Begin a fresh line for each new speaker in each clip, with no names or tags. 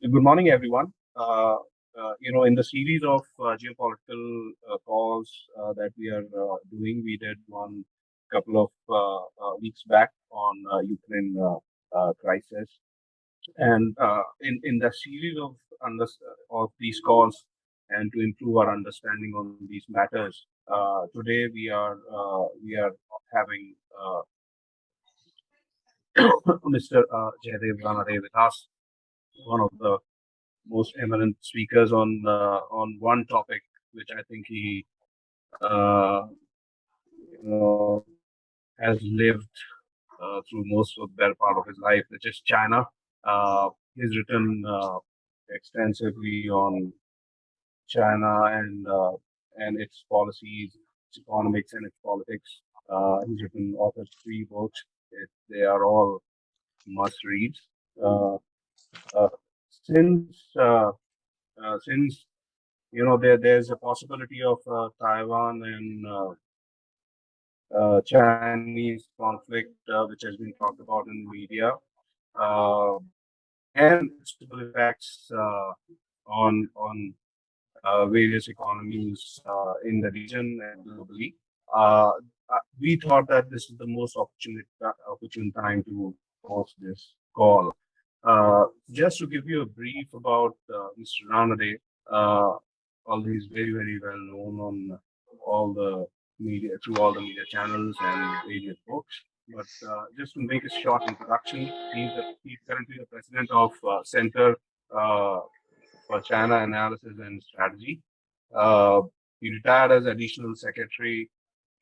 Good morning, everyone. In the series of geopolitical calls that we are doing, we did one couple of weeks back on Ukraine crisis, and in the series of these calls, and to improve our understanding on these matters, today we are having Mr. Jayadeva Ranade with us, one of the most eminent speakers on one topic, which I think he uh, has lived through most of the better part of his life, which is China. He's written extensively on China and its policies, its economics, and its politics. He's written authored three books. They are all must reads. Uh, uh, since there's a possibility of Taiwan and Chinese conflict, which has been talked about in the media, uh, and its possible effects on various economies in the region and globally. Uh, we thought that this is the most opportune time to host this call. Just to give you a brief about Mr. Ranade, uh, although he's very, very well known on all the media, through all the media channels and various books. But just to make a short introduction, he's currently the president of Center uh, for China Analysis and Strategy. Uh, he retired as additional secretary,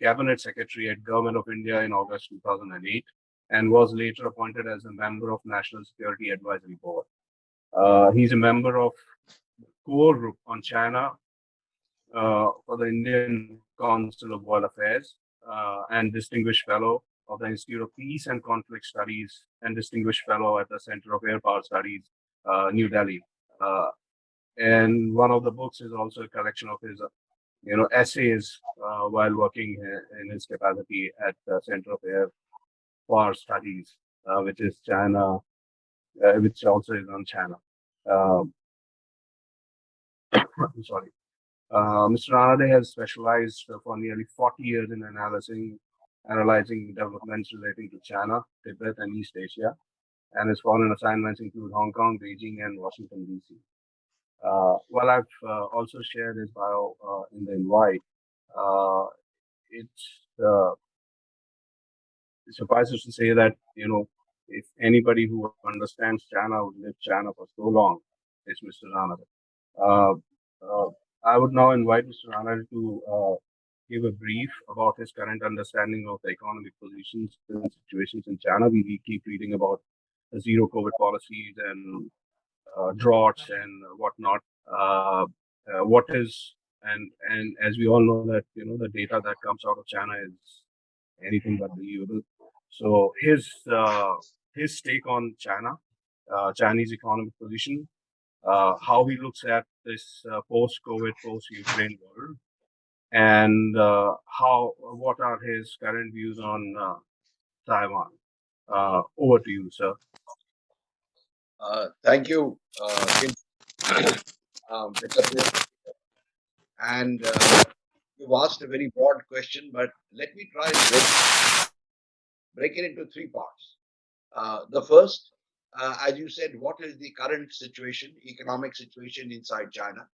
cabinet secretary at Government of India in August 2008, and was later appointed as a member of National Security Advisory Board. He's a member of core group on China for the Indian Council of World Affairs and Distinguished Fellow of the Institute of Peace and Conflict Studies and Distinguished Fellow at the Center of Air Power Studies, New Delhi. Uh, and one of the books is also a collection of his essays while working in his capacity at the Center of Air Power Studies, which is China, which also is on China. Um, I'm sorry. Mr. Ranade has specialized for nearly 40 years in analyzing developments relating to China, Tibet, and East Asia, and his foreign assignments include Hong Kong, Beijing, and Washington, D.C. While I've also shared his bio in the invite, uh, it's suffices to say that if anybody who understands China would live China for so long, it's Mr. Ranade. Uh, uh, I would now invite Mr. Ranade to give a brief about his current understanding of the economic positions and situations in China. We keep reading about the zero COVID policies and droughts and whatnot. What is and as we all know that the data that comes out of China is anything but believable. So his take on China, Chinese economic position, how he looks at this post-COVID, post-Ukraine world, and what are his current views on Taiwan. Over to you, sir.
Thank you, and you've asked a very broad question, but let me try and break it into three parts. The first, as you said, what is the current situation, economic situation inside China?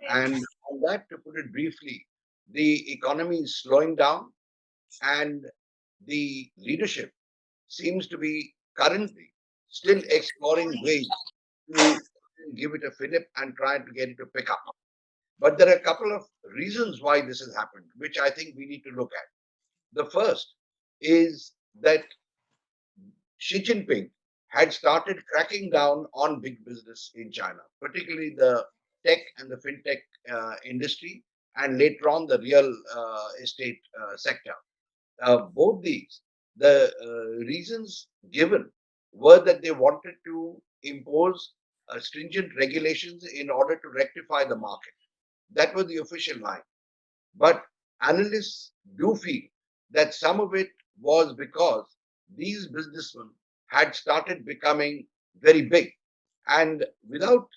And on that, to put it briefly, the economy is slowing down, and the leadership seems to be currently still exploring ways to give it a fillip and try to get it to pick up. But there are a couple of reasons why this has happened, which I think we need to look at. The first is that Xi Jinping had started cracking down on big business in China, particularly the tech and the fintech industry, and later on the real estate sector. Both these, the reasons given were that they wanted to impose stringent regulations in order to rectify the market. That was the official line. But analysts do feel that some of it was because these businessmen had started becoming very big and without,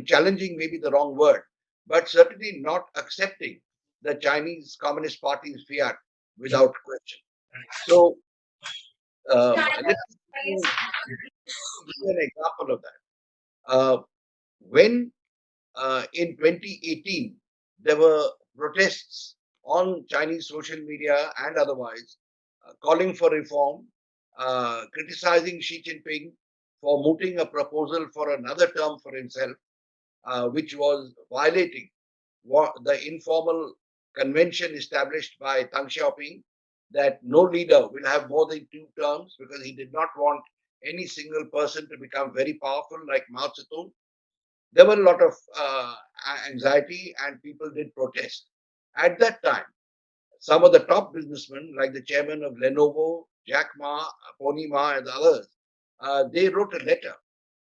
challenging maybe the wrong word, but certainly not accepting the Chinese Communist Party's fiat without question. So let me give you an example of that. When in 2018 there were protests on Chinese social media and otherwise calling for reform, criticizing Xi Jinping for mooting a proposal for another term for himself, which was violating the informal convention established by Deng Xiaoping that no leader will have more than two terms because he did not want any single person to become very powerful like Mao Zedong. There were a lot of anxiety and people did protest. At that time, some of the top businessmen, like the chairman of Lenovo, Jack Ma, Pony Ma, and others, they wrote a letter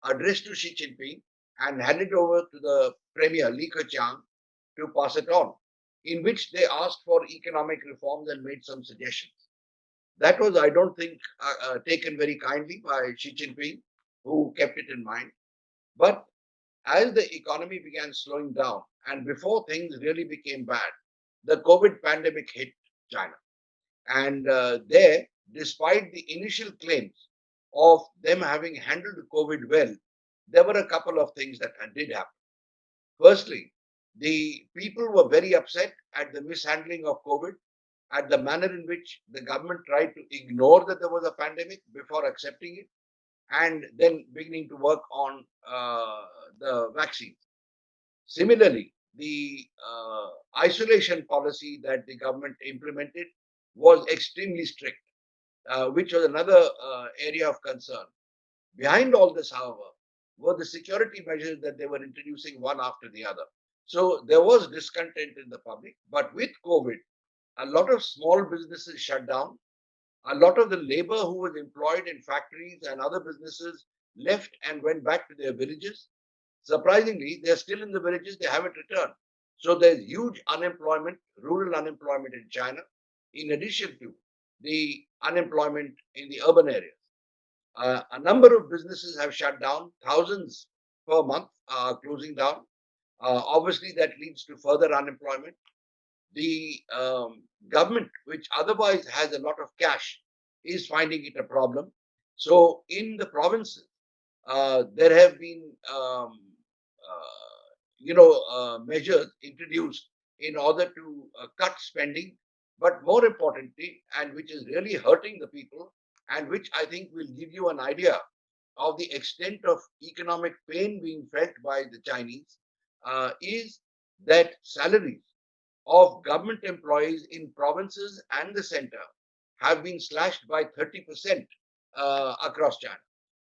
addressed to Xi Jinping and handed over to the premier, Li Keqiang, to pass it on, in which they asked for economic reforms and made some suggestions. That was, I don't think, taken very kindly by Xi Jinping, who kept it in mind. But as the economy began slowing down and before things really became bad, the COVID pandemic hit China. And there, despite the initial claims of them having handled COVID well, there were a couple of things that did happen. Firstly, the people were very upset at the mishandling of COVID, at the manner in which the government tried to ignore that there was a pandemic before accepting it, and then beginning to work on the vaccines. Similarly, the isolation policy that the government implemented was extremely strict, which was another area of concern. Behind all this, however, were the security measures that they were introducing one after the other. So there was discontent in the public. But with COVID, a lot of small businesses shut down. A lot of the labor who was employed in factories and other businesses left and went back to their villages. Surprisingly, they're still in the villages, they haven't returned. So there's huge unemployment, rural unemployment in China, in addition to the unemployment in the urban areas. A number of businesses have shut down, thousands per month are closing down. Obviously, that leads to further unemployment. The government, which otherwise has a lot of cash, is finding it a problem. So, in the provinces, there have been, measures introduced in order to cut spending, but more importantly, and which is really hurting the people, and which I think will give you an idea of the extent of economic pain being felt by the Chinese, is that salaries of government employees in provinces and the center have been slashed by 30% across China.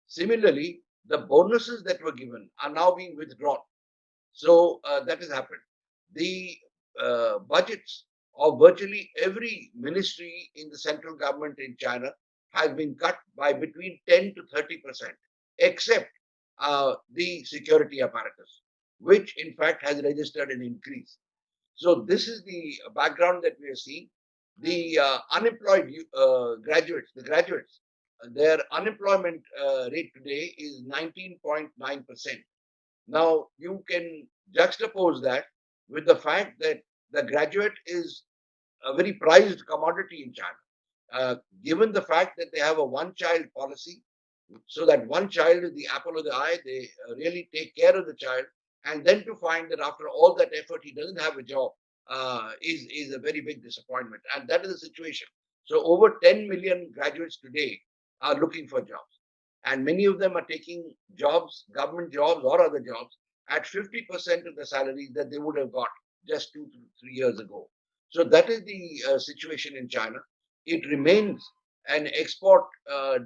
Similarly, the bonuses that were given are now being withdrawn. So that has happened. The budgets of virtually every ministry in the central government in China has been cut by between 10 to 30%, except the security apparatus, which in fact has registered an increase. So this is the background that we are seeing. The unemployed graduates, their unemployment rate today is 19.9%. Now, you can juxtapose that with the fact that the graduate is a very prized commodity in China, given the fact that they have a one child policy, so that one child is the apple of the eye, they really take care of the child, and then to find that after all that effort, he doesn't have a job is a very big disappointment. And that is the situation. So, over 10 million graduates today are looking for jobs. And many of them are taking jobs, government jobs or other jobs, at 50% of the salaries that they would have got just 2 to 3 years ago. So that is the situation in China. It remains an export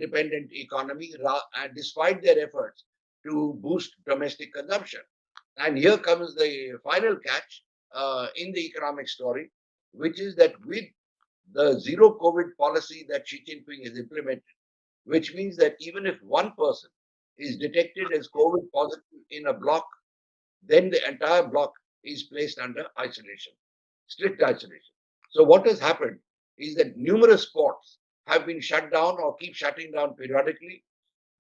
dependent economy, and despite their efforts to boost domestic consumption. And here comes the final catch in the economic story, which is that with the zero COVID policy that Xi Jinping has implemented, which means that even if one person is detected as COVID positive in a block, then the entire block is placed under isolation, strict isolation. So, what has happened is that numerous ports have been shut down or keep shutting down periodically.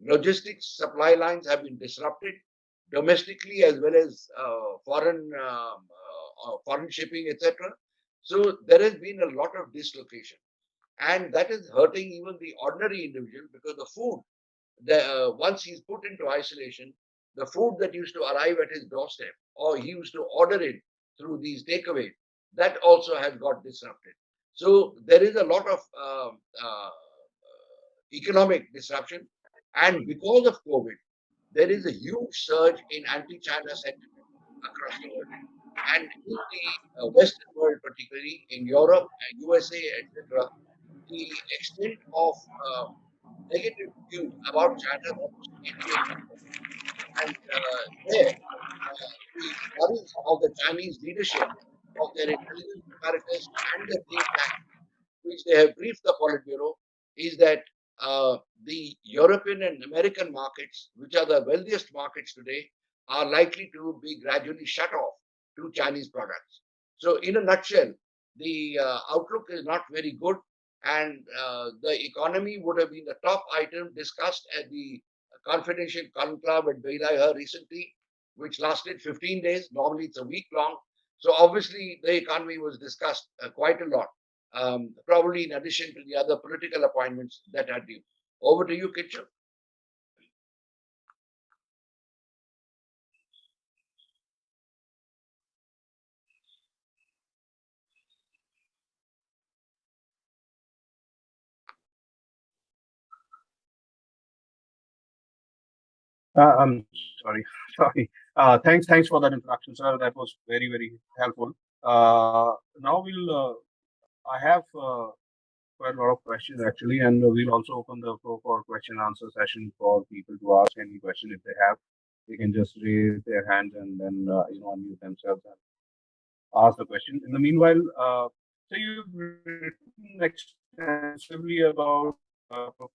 Logistics supply lines have been disrupted domestically as well as foreign shipping, etc. So there has been a lot of dislocation, and that is hurting even the ordinary individual because the food, once he's put into isolation, the food that used to arrive at his doorstep or he used to order it through these takeaways, that also has got disrupted. So there is a lot of economic disruption, and because of COVID, there is a huge surge in anti-China sentiment across the world. And in the Western world, particularly in Europe, USA, etc., the extent of negative views about China is almost 88%. And there, the worries of the Chinese leadership, of their intelligence apparatus, and the think tank, which they have briefed the Politburo, is that the European and American markets, which are the wealthiest markets today, are likely to be gradually shut off to Chinese products. So, in a nutshell, the outlook is not very good, and the economy would have been the top item discussed at the confidential conclave at Beilai recently, which lasted 15 days. Normally, it's a week long. So, obviously, the economy was discussed quite a lot, probably in addition to the other political appointments that are due. Over to you, Kinshuk.
I'm sorry, sorry. Thanks for that introduction, sir. That was very, very helpful. Now I have quite a lot of questions actually, and we'll also open the floor for question answer session for people to ask any question if they have. They can just raise their hand and then unmute themselves and ask the question. In the meanwhile, so you've written extensively about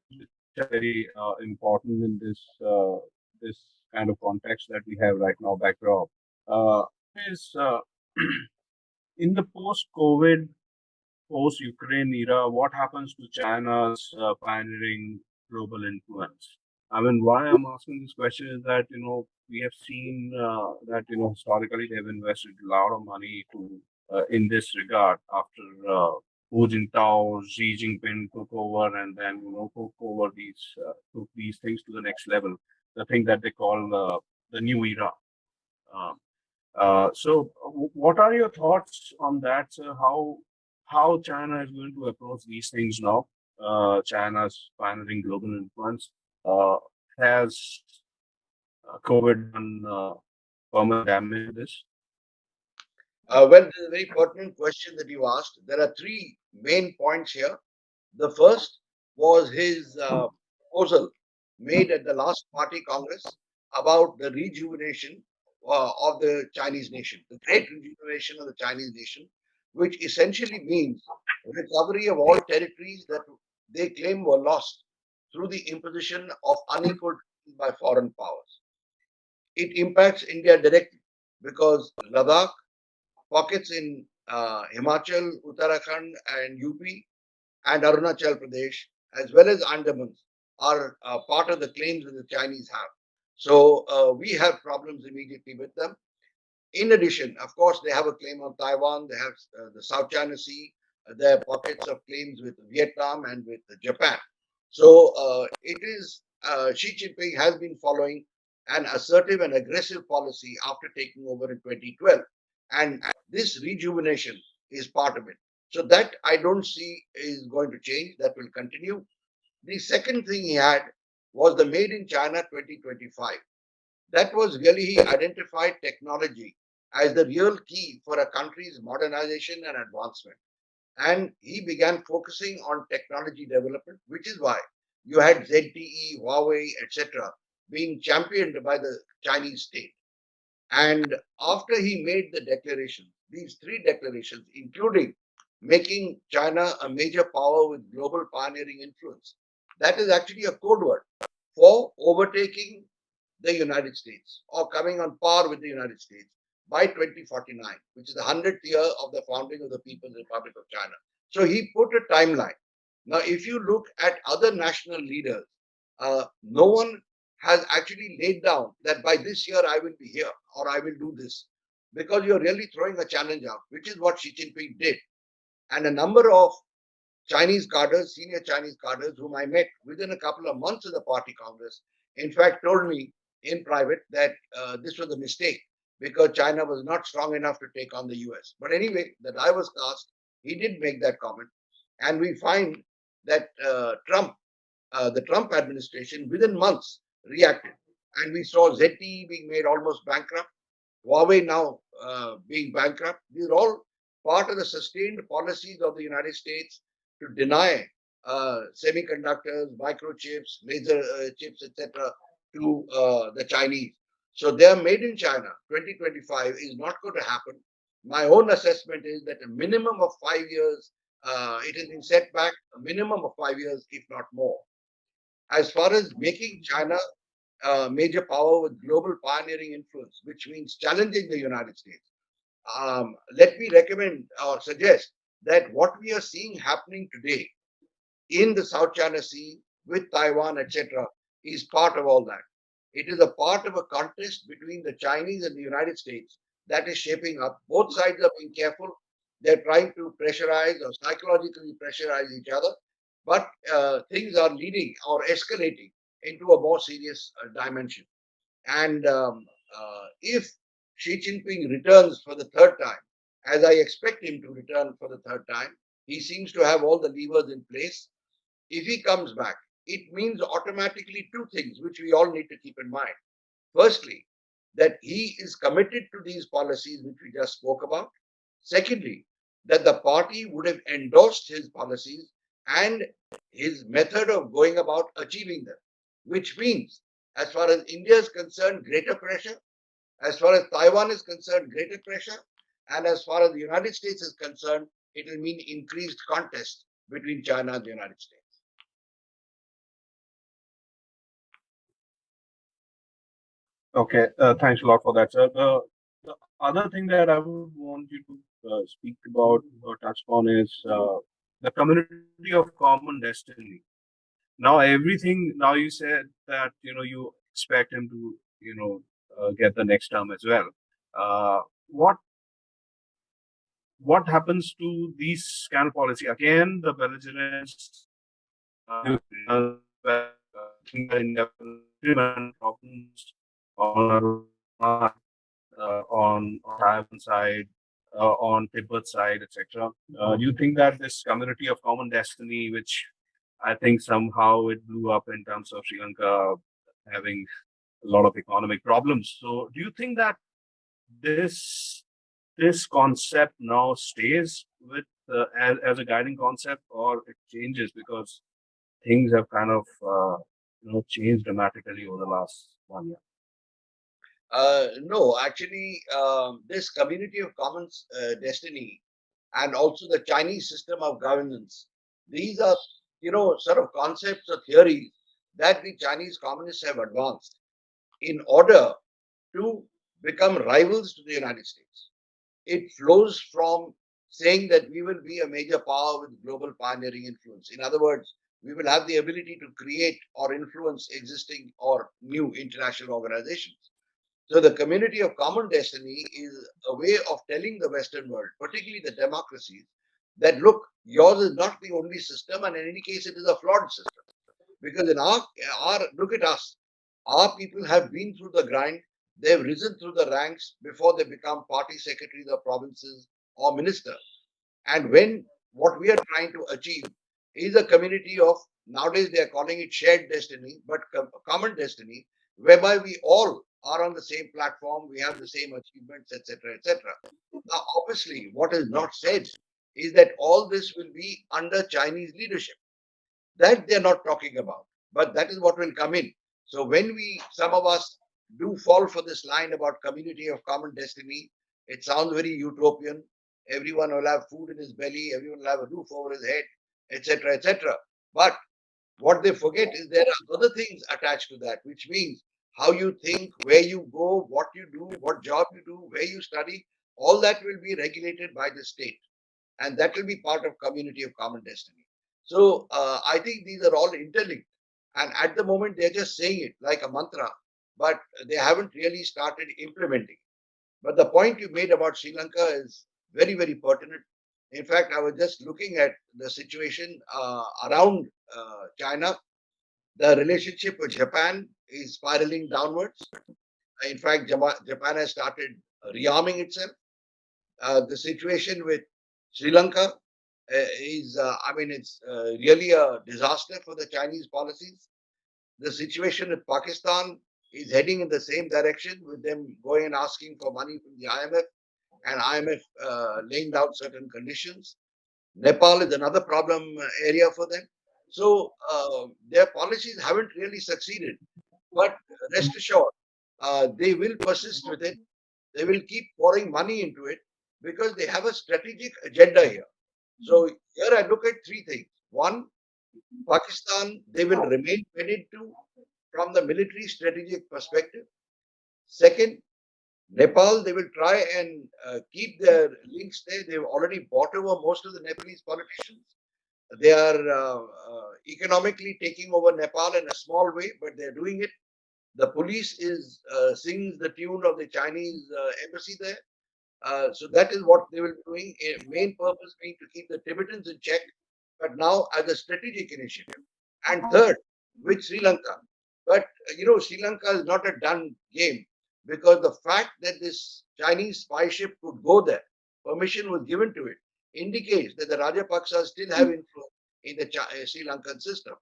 which are very important in this kind of context that we have right now, backdrop. Uh, is in the post-COVID, post-Ukraine era, what happens to China's pioneering global influence? I mean, why I'm asking this question is that we have seen that historically they've invested a lot of money to in this regard after Hu Jintao, Xi Jinping took over and then took these things to the next level. The thing that they call the new era. Uh, what are your thoughts on that, sir? How China is going to approach these things now? China's pioneering global influence has COVID done permanent damage to this?
Well, this is a very pertinent question that you asked. There are three main points here. The first was his proposal made at the last party congress about the rejuvenation of the Chinese nation, the great rejuvenation of the Chinese nation, which essentially means recovery of all territories that they claim were lost through the imposition of unequal treatment by foreign powers. It impacts India directly because Ladakh, pockets in Himachal, Uttarakhand, and UP, and Arunachal Pradesh, as well as Andamans, are part of the claims that the Chinese have. So we have problems immediately with them. In addition, of course, they have a claim on Taiwan, they have the South China Sea, there are pockets of claims with Vietnam and with Japan. So it is Xi Jinping has been following an assertive and aggressive policy after taking over in 2012. And this rejuvenation is part of it. So that I don't see is going to change, that will continue. The second thing he had was the Made in China 2025. That was really, he identified technology as the real key for a country's modernization and advancement. And he began focusing on technology development, which is why you had ZTE, Huawei, etc., being championed by the Chinese state. And after he made the declaration, these three declarations, including making China a major power with global pioneering influence, that is actually a code word for overtaking the United States or coming on par with the United States by 2049, which is the 100th year of the founding of the People's Republic of China. So he put a timeline. Now, if you look at other national leaders no one has actually laid down that by this year I will be here or I will do this, because you're really throwing a challenge out, which is what Xi Jinping did. And a number of Chinese cadres, senior Chinese cadres, whom I met within a couple of months of the party congress, in fact, told me in private that this was a mistake because China was not strong enough to take on the US. But anyway, the die was cast. He did make that comment. And we find that the Trump administration, within months, reacted. And we saw ZTE being made almost bankrupt, Huawei now being bankrupt. These are all part of the sustained policies of the United States to deny semiconductors, microchips, laser chips, etc., to the Chinese. So they are made in China. 2025 is not going to happen. My own assessment is that a minimum of 5 years, it has been set back a minimum of 5 years, if not more. As far as making China a major power with global pioneering influence, which means challenging the United States, let me recommend or suggest that what we are seeing happening today in the South China Sea with Taiwan, etc., is part of all that. It is a part of a contest between the Chinese and the United States that is shaping up. Both sides are being careful. They're trying to pressurize or psychologically pressurize each other, but things are leading or escalating into a more serious dimension. And if Xi Jinping returns for the third time, as I expect him to return for the third time, he seems to have all the levers in place. If he comes back, it means automatically two things which we all need to keep in mind. Firstly, that he is committed to these policies which we just spoke about. Secondly, that the party would have endorsed his policies and his method of going about achieving them, which means, as far as India is concerned, greater pressure, as far as Taiwan is concerned, greater pressure, and as far as the United States is concerned, it will mean increased contest between China and the United States.
Okay, thanks a lot for that, sir. The other thing that I would want you to speak about or touch on is the community of common destiny. Now, everything. Now you said that you expect him to get the next term as well. Uh, what what happens to these kind of policy? Again, the belligerence. Think that India will implement problems on Taiwan side, on Tibet side, etc. Do you think that this community of common destiny, which I think somehow it blew up in terms of Sri Lanka having a lot of economic problems. So, do you think that this this concept now stays with as a guiding concept, or it changes because things have kind of changed dramatically over the last 1 year?
No, actually, this community of common destiny and also the Chinese system of governance, these are, sort of concepts or theories that the Chinese communists have advanced in order to become rivals to the United States. It flows from saying that we will be a major power with global pioneering influence. In other words, we will have the ability to create or influence existing or new international organizations. So the community of common destiny is a way of telling the Western world, particularly the democracies, that look, yours is not the only system, and in any case, it is a flawed system. Because in our look at us, our people have been through the grind, they've risen through the ranks before they become party secretaries of provinces or ministers. And when what we are trying to achieve is a community of, nowadays they are calling it shared destiny, but common destiny, whereby we all are on the same platform, we have the same achievements, etc., etc. Now, obviously, what is not said is that all this will be under Chinese leadership. That they're not talking about, but that is what will come in. So when some of us do fall for this line about community of common destiny, it sounds very utopian. Everyone will have food in his belly, everyone will have a roof over his head, etc., etc. But what they forget is there are other things attached to that, which means how you think, where you go, what you do, what job you do, where you study, all that will be regulated by the state. And that will be part of community of common destiny. So I think these are all interlinked. And at the moment, they're just saying it like a mantra, but they haven't really started implementing. But the point you made about Sri Lanka is very, very pertinent. In fact, I was just looking at the situation around China. The relationship with Japan is spiraling downwards. In fact, Japan has started rearming itself. The situation with Sri Lanka I mean, it's really a disaster for the Chinese policies. The situation with Pakistan is heading in the same direction, with them going and asking for money from the IMF, and IMF laying down certain conditions. Nepal is another problem area for them. So their policies haven't really succeeded. But rest assured, they will persist with it. They will keep pouring money into it because they have a strategic agenda here. So here I look at three things. One, Pakistan, they will remain wedded to from the military strategic perspective. Second, Nepal, they will try and keep their links there. They've already bought over most of the Nepalese politicians. They are economically taking over Nepal in a small way, but they're doing it. The police is sings the tune of the Chinese embassy there. So that is what they will be doing. A main purpose being to keep the Tibetans in check, but now as a strategic initiative. And third, with Sri Lanka. But Sri Lanka is not a done game because the fact that this Chinese spy ship could go there, permission was given to it, indicates that the Rajapaksas still have influence in the Sri Lankan system.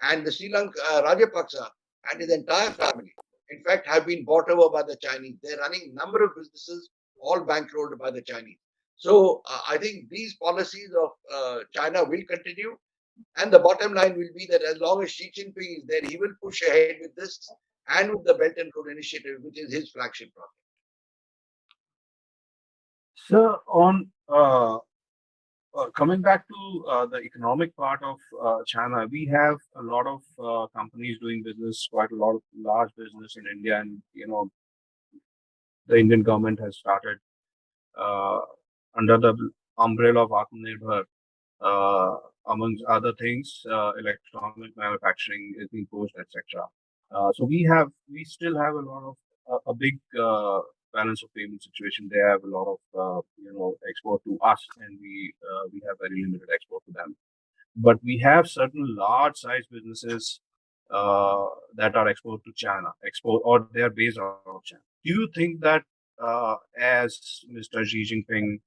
And the Sri Lanka Rajapaksa and his entire family, in fact, have been bought over by the Chinese. They're running a number of businesses, all bankrolled by the Chinese. So I think these policies of China will continue. And the bottom line will be that as long as Xi Jinping is there, he will push ahead with this and with the Belt and Road Initiative, which is his flagship project.
So, on coming back to the economic part of China, we have a lot of companies doing business, quite a lot of large business in India, and the Indian government has started uh, under the umbrella of Atmanirbhar, amongst other things, electronic manufacturing is being pushed, etc. So we still have a lot of a big balance of payment situation. They have a lot of export to us, and we have very limited export to them. But we have certain large size businesses that are export to China, export or they are based out of China. Do you think that as Mr. Xi Jinping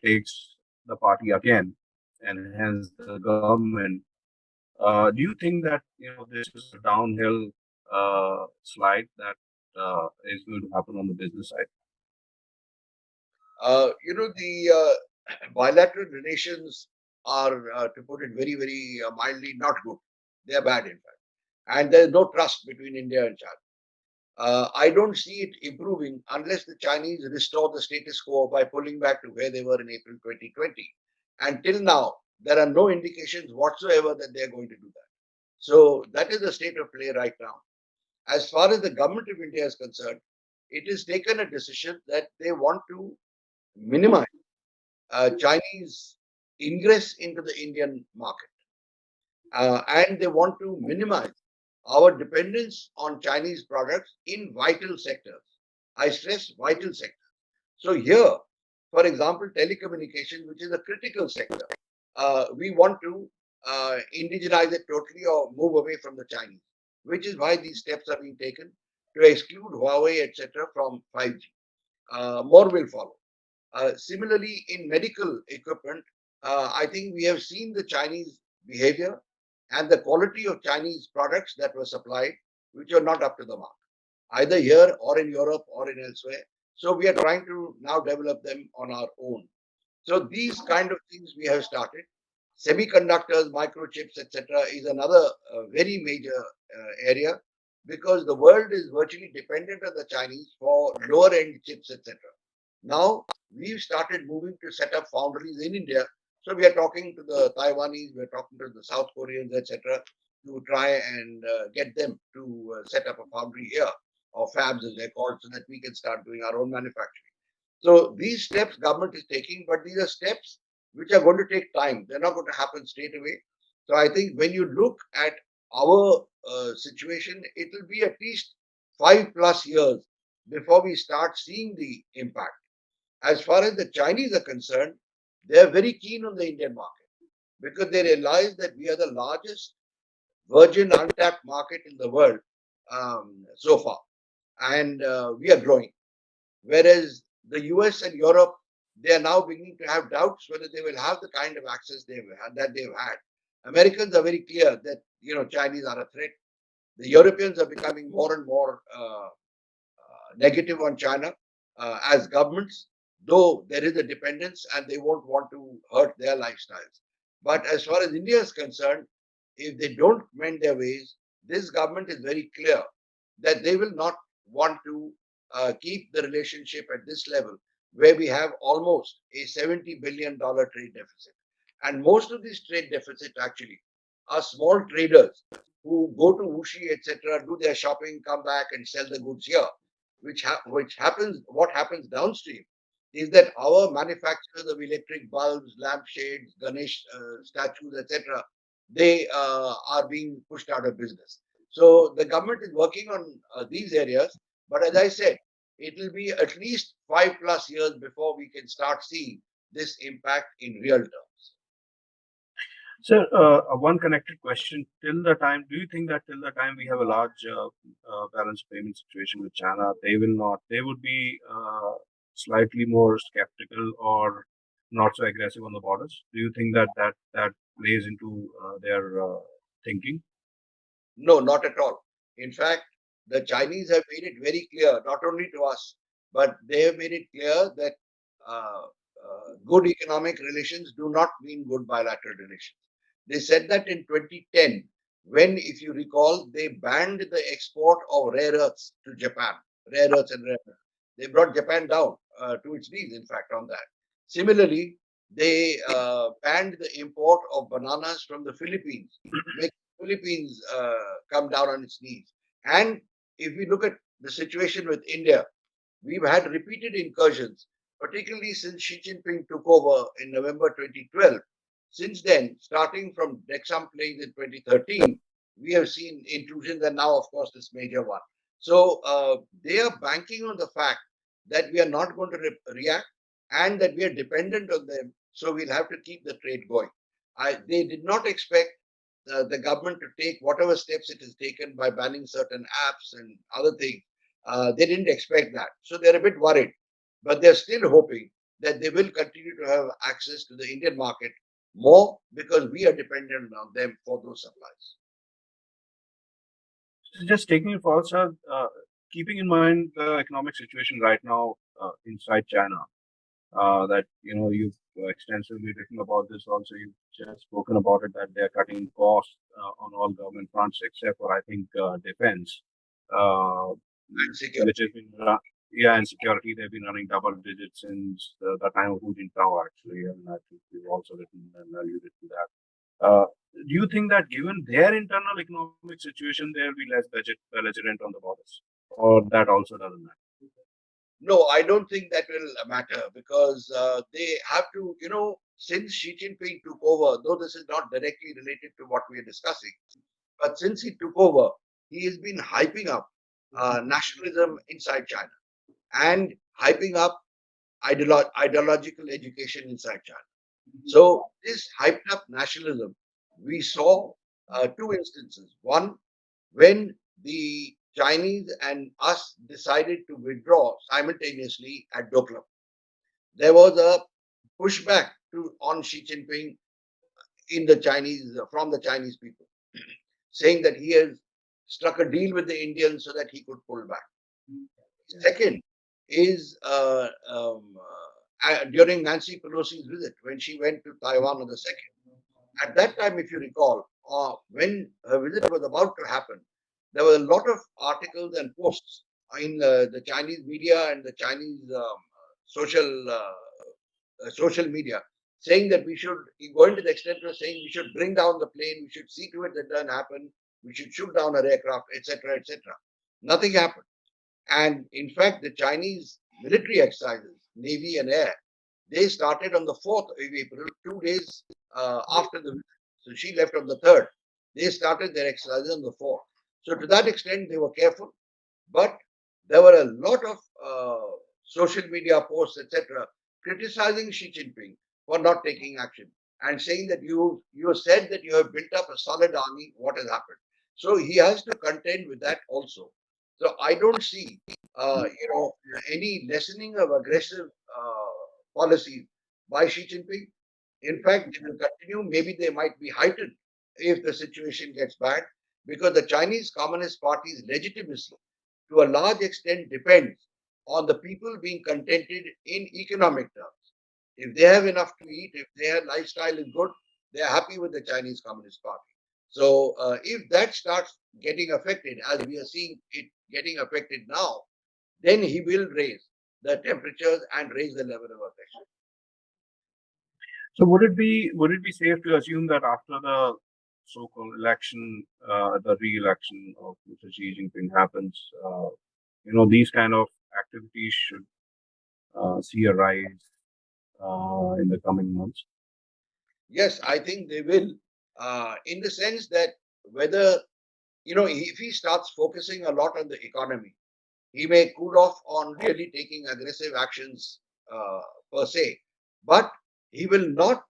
takes the party again and hence the government, do you think that this is a downhill slide that is going to happen on the business side?
The bilateral relations are, to put it very, very mildly, not good. They are bad, in fact. And there is no trust between India and China. I don't see it improving unless the Chinese restore the status quo by pulling back to where they were in April 2020. Until now, there are no indications whatsoever that they are going to do that. So that is the state of play right now. As far as the government of India is concerned, it has taken a decision that they want to minimize Chinese ingress into the Indian market. And they want to minimize our dependence on Chinese products in vital sectors. I stress vital sectors. So here, for example, telecommunication, which is a critical sector, we want to indigenize it totally or move away from the Chinese, which is why these steps are being taken to exclude Huawei, etc., from 5G. More will follow. Similarly, in medical equipment, I think we have seen the Chinese behavior and the quality of Chinese products that were supplied, which are not up to the mark, either here or in Europe or in elsewhere. So we are trying to now develop them on our own. So these kind of things we have started. Semiconductors, microchips, etc., is another very major area because the world is virtually dependent on the Chinese for lower end chips, etc. Now we've started moving to set up foundries in India. So we are talking to the Taiwanese, we are talking to the South Koreans, etc., to try and get them to set up a foundry here, or fabs as they're called, so that we can start doing our own manufacturing. So these steps government is taking, but these are steps which are going to take time. They're not going to happen straight away. So I think when you look at our situation, it will be at least 5+ years before we start seeing the impact. As far as the Chinese are concerned, they are very keen on the Indian market because they realize that we are the largest virgin untapped market in the world so far, and we are growing. Whereas the US and Europe, they are now beginning to have doubts whether they will have the kind of access that they've had. Americans are very clear that Chinese are a threat. The Europeans are becoming more and more negative on China as governments, though there is a dependence and they won't want to hurt their lifestyles. But as far as India is concerned, if they don't mend their ways, this government is very clear that they will not want to keep the relationship at this level where we have almost a $70 billion trade deficit. And most of these trade deficits actually are small traders who go to Wuxi, etc., do their shopping, come back and sell the goods here. Which happens, what happens downstream is that our manufacturers of electric bulbs, lampshades, Ganesh statues, etc., they are being pushed out of business. So the government is working on these areas, but as I said, it will be at least 5+ years before we can start seeing this impact in real terms.
So, one connected question: till the time, do you think that till the time we have a large balance payment situation with China, they will not? They would be slightly more skeptical or not so aggressive on the borders. Do you think that that plays into their thinking?
No, not at all. In fact, the Chinese have made it very clear, not only to us, but they have made it clear that uh, good economic relations do not mean good bilateral relations. They said that in 2010, when, if you recall, they banned the export of rare earths to Japan, rare earths and rare earths. They brought Japan down to its knees, in fact, on that. Similarly, they banned the import of bananas from the Philippines, make Philippines come down on its knees. And if we look at the situation with India, we've had repeated incursions, particularly since Xi Jinping took over in November 2012. Since then, starting from Dexam planes in 2013, we have seen intrusions, and now, of course, this major one. So they are banking on the fact that we are not going to react and that we are dependent on them. So we'll have to keep the trade going. They did not expect the government to take whatever steps it has taken by banning certain apps and other things. They didn't expect that. So they're a bit worried, but they're still hoping that they will continue to have access to the Indian market more because we are dependent on them for those supplies.
So just taking it forward, sir, keeping in mind the economic situation right now inside China, that you've extensively written about this. Also, you've just spoken about it that they're cutting costs on all government fronts except for I think defense, uh,
And
which
security.
has been yeah, and security. They've been running double digits since the time of Hu Jintao actually, and I think you've also written and alluded to that. Do you think that given their internal economic situation, there will be less belligerent on the borders, or that also doesn't matter?
No, I don't think that will matter because they have to, since Xi Jinping took over, though this is not directly related to what we are discussing, but since he took over, he has been hyping up nationalism inside China and hyping up ideological education inside China. So, this hyped up nationalism, we saw two instances. One, when the Chinese and us decided to withdraw simultaneously at Doklam, there was a pushback on Xi Jinping in the Chinese from the Chinese people, saying that he has struck a deal with the Indians so that he could pull back. Second is during Nancy Pelosi's visit when she went to Taiwan on the second. At that time, if you recall, when her visit was about to happen, there were a lot of articles and posts in the Chinese media and the Chinese social media saying that we should, going to the extent of saying we should bring down the plane, we should see to it that doesn't happen, we should shoot down our aircraft, etc., etc. Nothing happened. And in fact, the Chinese military exercises, Navy and Air, they started on the 4th of April, 2 days after the visit. So she left on the 3rd. they started their exercises on the 4th. So to that extent, they were careful. But there were a lot of social media posts, etc., criticizing Xi Jinping for not taking action and saying that you said that you have built up a solid army. What has happened? So he has to contend with that also. So I don't see, any lessening of aggressive policies by Xi Jinping. In fact, they will continue. Maybe they might be heightened if the situation gets bad, because the Chinese Communist Party's legitimacy to a large extent depends on the people being contented in economic terms. If they have enough to eat, if their lifestyle is good, they are happy with the Chinese Communist Party. So, if that starts getting affected, as we are seeing it getting affected now, then he will raise the temperatures and raise the level of aggression.
So would it be safe to assume that after the so-called election, the re-election of Mr. Xi Jinping happens, these kind of activities should see a rise in the coming months?
Yes, I think they will, in the sense that whether, if he starts focusing a lot on the economy, he may cool off on really taking aggressive actions per se, but he will not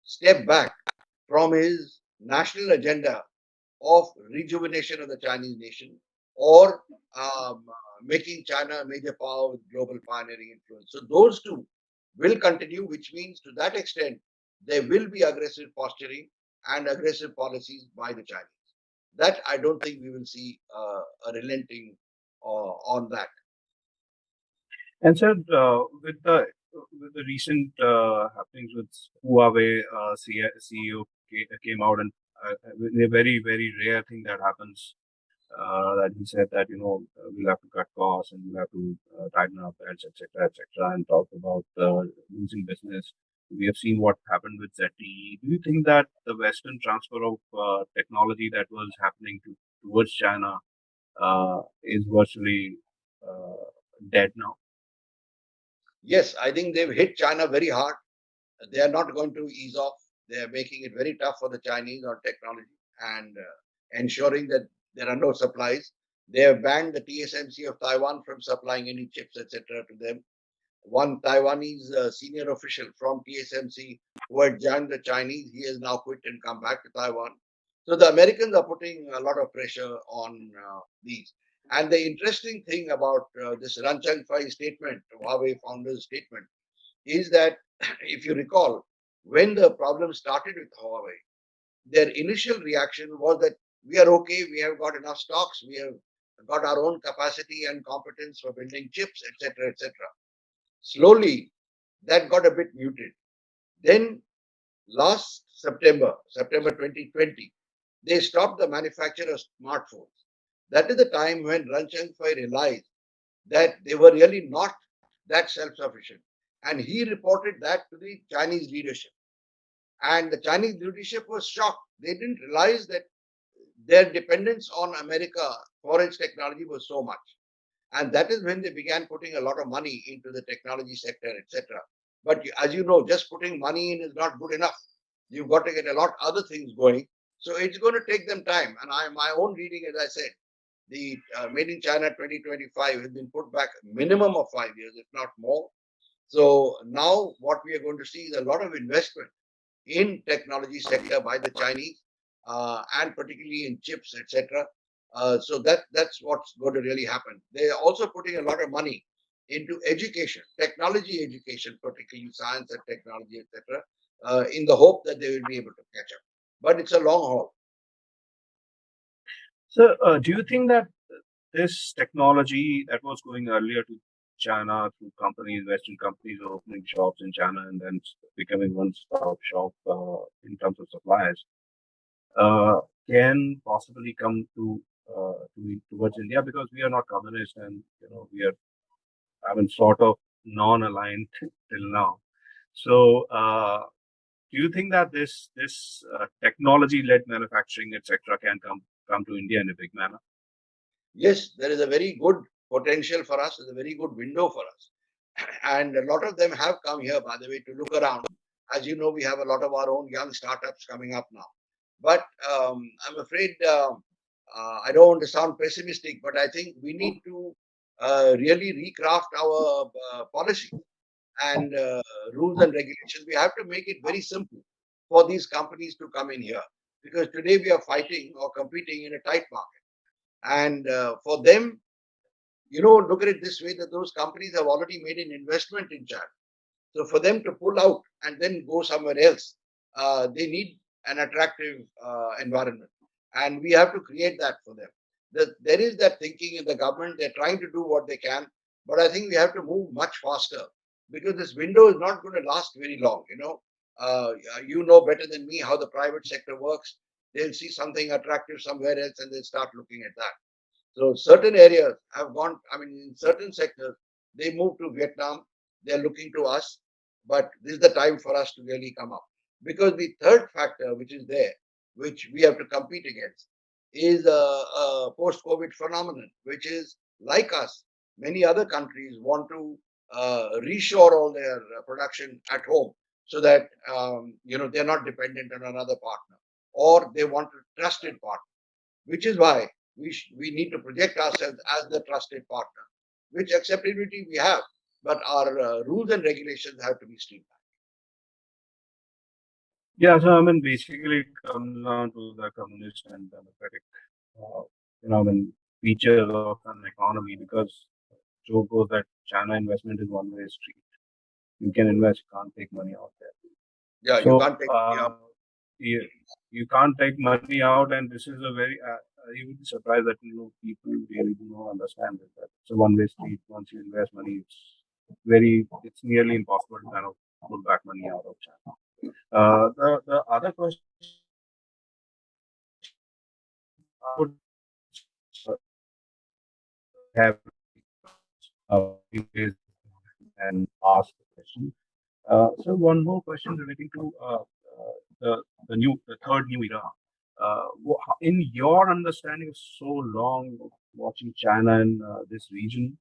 step back from his national agenda of rejuvenation of the Chinese nation or um, making China a major power with global pioneering influence. So those two will continue, which means to that extent there will be aggressive posturing and aggressive policies by the Chinese. That I don't think we will see a relenting on that.
And so, with the recent happenings with Huawei, CEO came out and a very very rare thing that happens. That he said that we'll have to cut costs and we'll have to tighten our belts, etc., etc., and talk about losing business. We have seen what happened with ZTE. Do you think that the Western transfer of technology that was happening towards China is virtually uh, dead now?
Yes, I think they've hit China very hard. They are not going to ease off. They are making it very tough for the Chinese on technology and ensuring that there are no supplies. They have banned the TSMC of Taiwan from supplying any chips, etc., to them. One Taiwanese senior official from TSMC who had joined the Chinese, he has now quit and come back to Taiwan. So the Americans are putting a lot of pressure on these. And the interesting thing about this Ran Changfai statement, Huawei founder's statement, is that if you recall, when the problem started with Huawei, their initial reaction was that we are okay, we have got enough stocks, we have got our own capacity and competence for building chips, etc., etc. Slowly, that got a bit muted. Then last September 2020, they stopped the manufacture of smartphones. That is the time when Ran Changfai realized that they were really not that self-sufficient. And he reported that to the Chinese leadership. And the Chinese leadership was shocked. They didn't realize that their dependence on America for its technology was so much. And that is when they began putting a lot of money into the technology sector, etc. But as you know, just putting money in is not good enough. You've got to get a lot other things going. So it's going to take them time. And my own reading, as I said, the Made in China 2025 has been put back a minimum of 5 years, if not more. So now what we are going to see is a lot of investment in technology sector by the Chinese, and particularly in chips, etc. So that's what's going to really happen. They are also putting a lot of money into education, technology education, particularly science and technology, etc., in the hope that they will be able to catch up. But it's a long haul.
So, do you think that this technology that was going earlier to China through companies, Western companies opening shops in China and then becoming one-stop shop in terms of suppliers, uh, can possibly come towards India because we are not communist and we are, I mean, sort of non-aligned till now. So, do you think that this technology-led manufacturing, etc., can come to India in a big manner?
Yes, there is a very good potential for us. There's a very good window for us. And a lot of them have come here, by the way, to look around. As you know, we have a lot of our own young startups coming up now. But I'm afraid I don't want to sound pessimistic, but I think we need to really recraft our policy and rules and regulations. We have to make it very simple for these companies to come in here, because today we are fighting or competing in a tight market. And for them, look at it this way, that those companies have already made an investment in China. So for them to pull out and then go somewhere else, they need an attractive environment, and we have to create that for them. There is that thinking in the government; they're trying to do what they can, but I think we have to move much faster, because this window is not going to last very long. You know better than me how the private sector works. They'll see something attractive somewhere else, and they'll start looking at that. So certain areas have gone, I mean, in certain sectors, they moved to Vietnam. They're looking to us, but this is the time for us to really come up. Because the third factor, which is there, which we have to compete against, is a post-COVID phenomenon, which is like us. Many other countries want to reshore all their production at home, so that they're not dependent on another partner, or they want a trusted partner, which is why we need to project ourselves as the trusted partner, which acceptability we have, but our rules and regulations have to be streamlined.
Yeah, so I mean, basically, it comes down to the communist and democratic, features of an economy, because joke goes that China investment is one-way street. You can invest, you can't take money out there.
Yeah, you
So
can't take
you can't take money out, and this is a very you would be surprised that people really do not understand it, that it's a one-way street. Once you invest money, it's nearly impossible to kind of pull back money out of China. The other question I would have is and ask the question. So one more question relating to the third new era. In your understanding of so long of watching China and this region,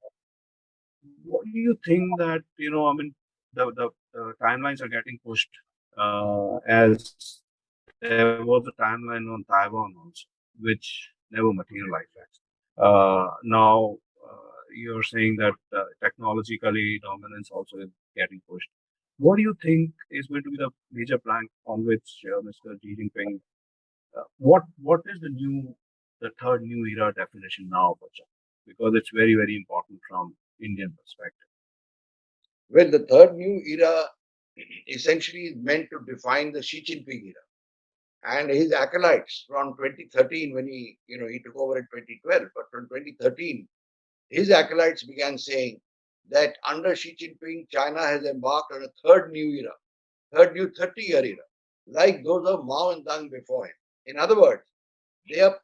what do you think that I mean, the timelines are getting pushed, as there was a timeline on Taiwan also, which never materialized. Now you're saying that technologically dominance also is getting pushed. What do you think is going to be the major plank on which Mr. Xi Jinping? What is the third new era definition now for China? Because it's very very important from Indian perspective.
Well, the third new era essentially is meant to define the Xi Jinping era and his acolytes from 2013, when he took over in 2012, but from 2013 his acolytes began saying that under Xi Jinping, China has embarked on a third new era, third new 30-year era, like those of Mao and Deng before him. In other words, they are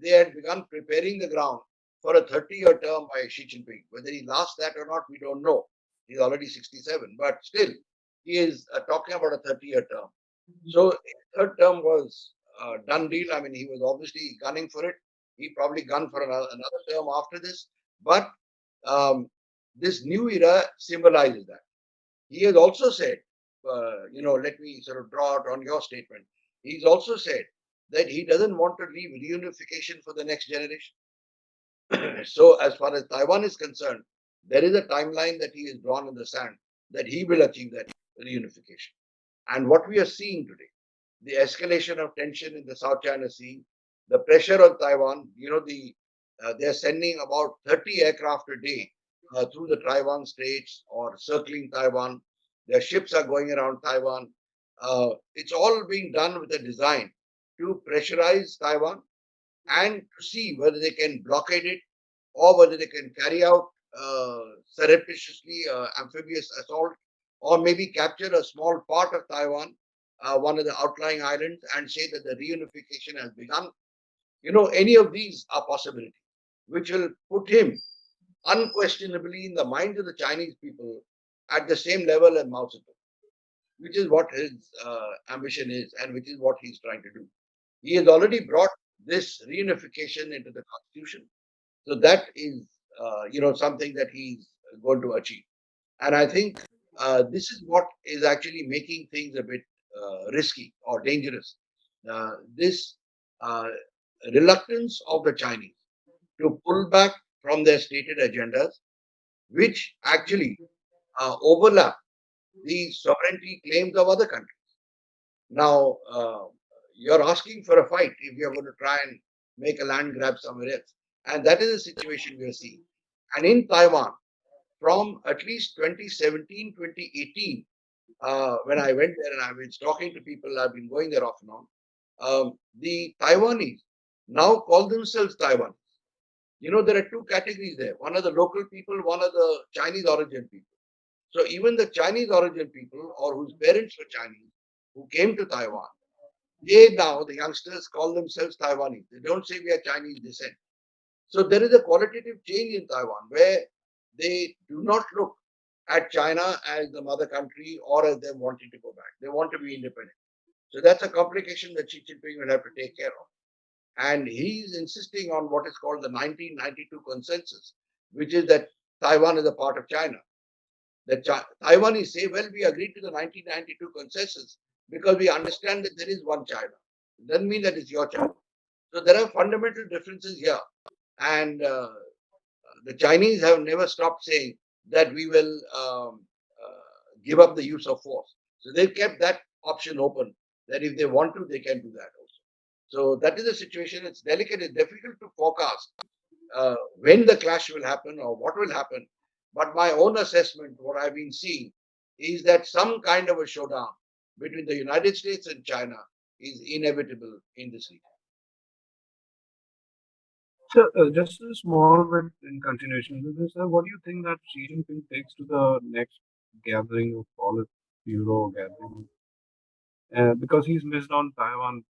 they had begun preparing the ground for a 30-year term by Xi Jinping. Whether he lasts that or not, we don't know. He's already 67, but still, he is talking about a 30-year term. So his third term was a done deal. I mean, he was obviously gunning for it. He probably gunned for another term after this. But um, this new era symbolizes that. He has also said, let me sort of draw out on your statement. He's also said that he doesn't want to leave reunification for the next generation. So, as far as Taiwan is concerned, there is a timeline that he has drawn in the sand that he will achieve that reunification. And what we are seeing today, the escalation of tension in the South China Sea, the pressure on Taiwan, they're sending about 30 aircraft a day through the Taiwan Straits or circling Taiwan. Their ships are going around Taiwan. It's all being done with a design to pressurize Taiwan and to see whether they can blockade it or whether they can carry out surreptitiously amphibious assault, or maybe capture a small part of Taiwan, one of the outlying islands, and say that the reunification has begun. Any of these are possibilities, which will put him unquestionably in the minds of the Chinese people at the same level as Mao Zedong, which is what his ambition is and which is what he's trying to do. He has already brought this reunification into the constitution. So that is, something that he's going to achieve. And I think this is what is actually making things a bit risky or dangerous. this reluctance of the Chinese to pull back from their stated agendas, which actually overlap the sovereignty claims of other countries. Now, you're asking for a fight if you're going to try and make a land grab somewhere else. And that is the situation we are seeing. And in Taiwan, from at least 2017, 2018, when I went there and I've been talking to people, I've been going there off and on, the Taiwanese now call themselves Taiwan. You know, there are two categories there. One are the local people, one are the Chinese origin people. So even the Chinese origin people or whose parents were Chinese who came to Taiwan, they now, the youngsters, call themselves Taiwanese. They don't say we are Chinese descent. So there is a qualitative change in Taiwan where they do not look at China as the mother country or as them wanting to go back. They want to be independent. So that's a complication that Xi Jinping will have to take care of. And he's insisting on what is called the 1992 consensus, which is that Taiwan is a part of China. The Taiwanese say, well, we agreed to the 1992 consensus because we understand that there is one China. It doesn't mean that it's your China. So there are fundamental differences here. And the Chinese have never stopped saying that we will give up the use of force. So they've kept that option open that if they want to, they can do that also. So that is the situation. It's delicate. It's difficult to forecast when the clash will happen or what will happen. But my own assessment, what I've been seeing, is that some kind of a showdown between the United States and China is inevitable in this region.
So, just a small bit in continuation with this, what do you think that Xi Jinping takes to the next gathering of Politburo gathering? Because he's missed on Taiwan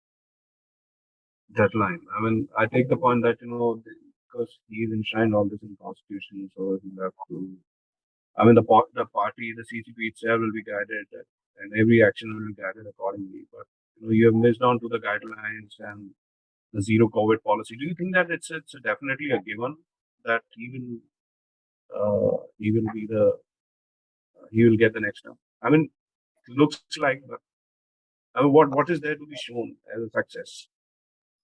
deadline. I mean, I take the point that, because he's enshrined all this in constitution, so he'll have to. I mean, the party, the CCP itself will be guided, and every action will be guided accordingly. But you have missed on to the guidelines and the zero COVID policy. Do you think that it's definitely a given that he will be he will get the next term? I mean, it looks like, but I mean, what is there to be shown as a success?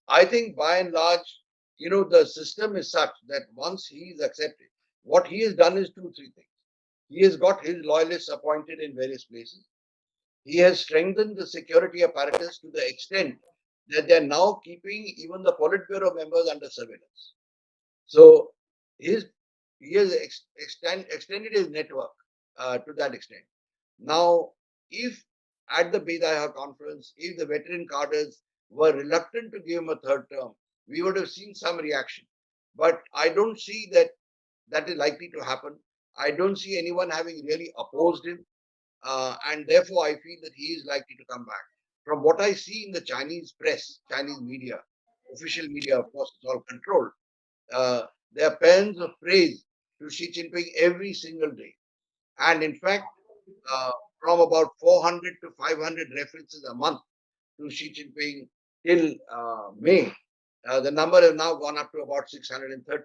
I think by and large, the system is such that once he is accepted, what he has done is two, three things. He has got his loyalists appointed in various places. He has strengthened the security apparatus to the extent that they are now keeping even the Politburo members under surveillance. So his, he has extended his network to that extent. Now, if at the Bedaya conference, if the veteran cadres were reluctant to give him a third term, we would have seen some reaction. But I don't see that that is likely to happen. I don't see anyone having really opposed him. And therefore, I feel that he is likely to come back. From what I see in the Chinese press, Chinese media, official media, of course, it's all controlled. There are pens of praise to Xi Jinping every single day. And in fact, uh, from about 400 to 500 references a month to Xi Jinping till May, the number has now gone up to about 630.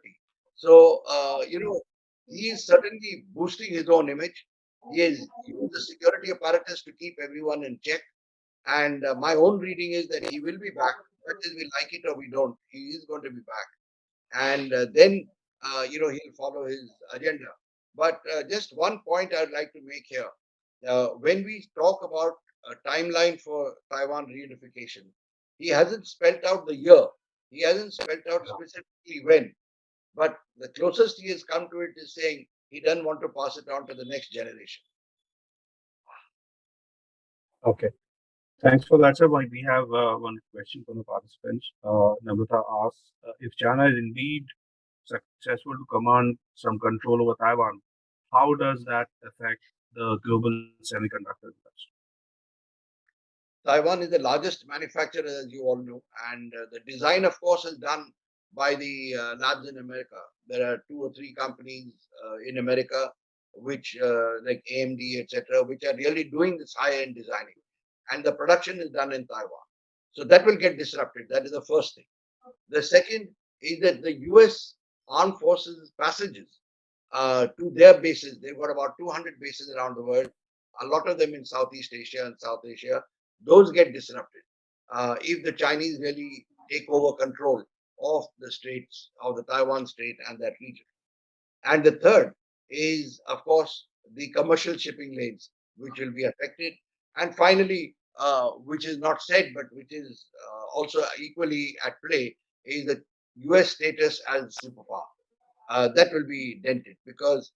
So, he is certainly boosting his own image. He has used the security apparatus to keep everyone in check. And my own reading is that he will be back, whether we like it or we don't. He is going to be back. And then, he'll follow his agenda. But just one point I'd like to make here. When we talk about a timeline for Taiwan reunification, he hasn't spelled out the year. He hasn't spelled out specifically when. But the closest he has come to it is saying he doesn't want to pass it on to the next generation.
Okay. Thanks for that, sir. We have one question from the participants. Namrata asks, if China is indeed successful to command some control over Taiwan, how does that affect the global semiconductor industry?
Taiwan is the largest manufacturer, as you all know, and the design, of course, is done by the labs in America. There are two or three companies in America, which like AMD, etc., which are really doing this high-end designing, and the production is done in Taiwan. So that will get disrupted. That is the first thing. The second is that the U.S. Armed Forces passages to their bases, they've got about 200 bases around the world, a lot of them in Southeast Asia and South Asia, those get disrupted. if the Chinese really take over control of the straits, of the Taiwan Strait and that region. And the third is, of course, the commercial shipping lanes, which will be affected. And finally, which is not said, but which is also equally at play, is the US status as superpower. That will be dented because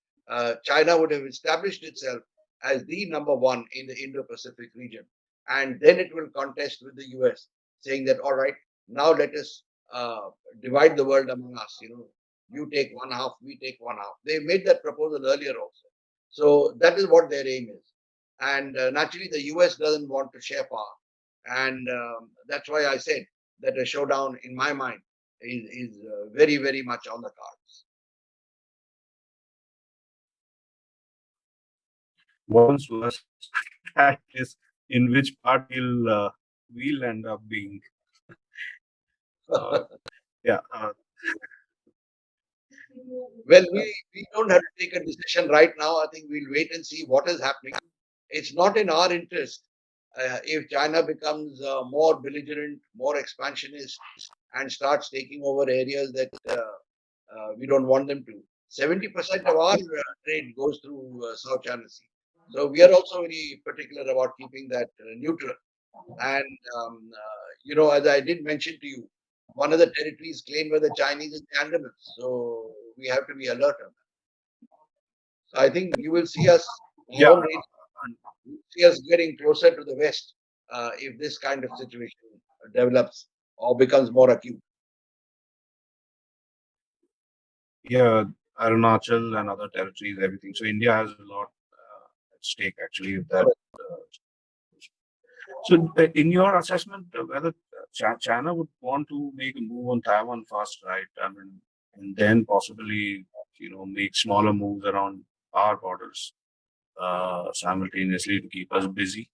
China would have established itself as the number one in the Indo Pacific region. And then it will contest with the US, saying that, all right, now let us divide the world among us. You take one half, we take one half. They made that proposal earlier also. So that is what their aim is. And naturally, the US doesn't want to share power. And that's why I said that a showdown, in my mind, is very, very much on the cards.
One's worst attack is in which part we'll end up being. Yeah.
Well, we don't have to take a decision right now. I think we'll wait and see what is happening. It's not in our interest if China becomes more belligerent, more expansionist, and starts taking over areas that we don't want them to. 70% of our trade goes through South China Sea. So we are also very particular about keeping that neutral. And, as I did mention to you, one of the territories claimed by the Chinese is the Andamans. So we have to be alert on that. So I think you will see us
Yeah.
more, see us getting closer to the West if this kind of situation develops or becomes more acute.
Yeah, Arunachal and other territories, everything. So India has a lot at stake actually. If that. So, in your assessment, whether China would want to make a move on Taiwan fast, right? I mean, and then possibly, make smaller moves around our borders simultaneously to keep us busy.